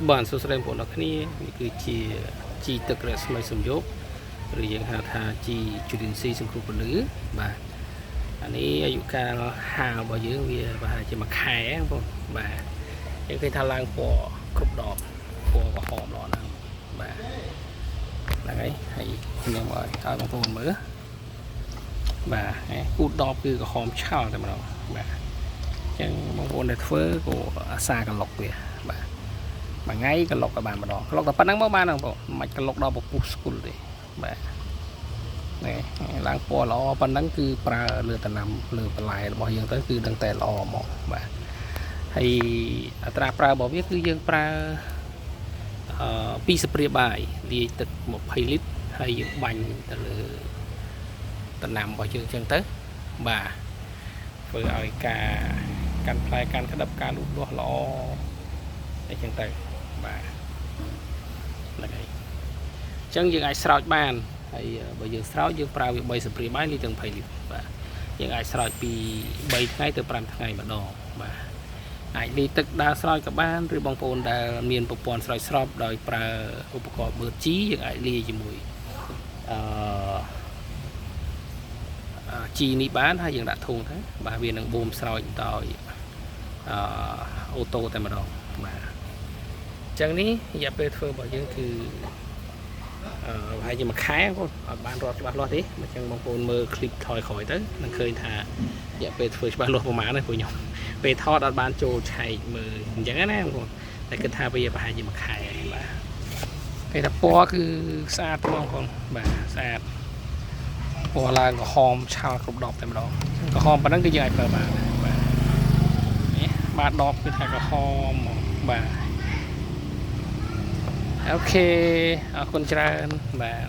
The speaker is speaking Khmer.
bạn số sợi bộ nó cái này cứ chỉ tự cái sợi sum dốc rồiยังหาทาจีจุลินทรีย์สังเคราะห์หรือบ่าอันนี้อายุการหาบ่เยอะเวียบ่าจะมาขายพวกบ่ายังเคยทาลางปอครบดอกปอก็หอมรอนะบ่าแล้วไงให้ยังบ่เอาบางคนมือบ่ากูดอกคือก็หอมเช่าแต่มาเราบ่ายังบางคนได้เฟ้อก็ซากันหลอกเวียบ่าmà ngay cái lọc các bạn mà đó lọc tập năng bao ban nào bộ mạch cái lọc đó bộ cú school đi bà này lang po lọปันนั้นคือปลาเรือตะนำเรือปลายบ่ยังtớiคือตั้งแต่ลอหมอบ่ให้อัตราปลาบ่វាคือយើងប្រើ2 ស្ព្រាបាយលាយទឹក20 លីត្រហើយយើងបាញ់ទៅលើតណាំរបស់យើងចឹងទៅបាទធ្វើឲ្យការកាន់ផ្លែកាន់ក្តឹបការលូតលាស់ល្អអញ្ចឹងទៅបាទហ្នឹងហើយអញ្ចឹងយើងអាចស្រោចបានហើយបើយើងស្រោចយើងប្រើវា3 ស្ព្រាបាយលាយទាំង20 លីត្របាទយើងអាចស្រោចពី3 ថ្ងៃទៅ5 ថ្ងៃម្ដងបាទអាចលាយទឹកដើរស្រោចក៏បានឬបងប្អូនដែលមានប្រព័ន្ធស្រោចស្រពដោយប្រើឧបករណ៍បឺតជីយើងអាចលាយជាមួយជីនេះបានហើយយើងដាក់ធុងទៅបាទវានឹងបូមស្រោចដោយអូតូតែម្ដងបាទចឹងនេះរយៈពេលធ្វើរបស់យើងគឺហើយជាមួយខែបងអត់បានរត់ច្បាស់លាស់ទេអញ្ចឹងបងប្អូនមើលឃ្លីបថយក្រោយទៅនឹងឃើញថារយៈពេលធ្វើច្បាស់លាស់ប្រហែលទេពួកខ្ញុំពេលថតអត់បានចូលឆែកមើលអញ្ចឹងណាបងប្អូនតែគិតថាវាប្រហែលជាមួយខែបាទគេថាពណ៌គឺស្អាតបងប្អូនបាទស្អាតពណ៌ឡើងក្រហមឆាលគ្រប់ដបតែម្ដងក្រហមប៉ុណ្ណឹងគឺយើងអាចប្រើបានបាទនេះបាទដបគឺថាក្រហមបាទអូខេអរគុណច្រើនបាទ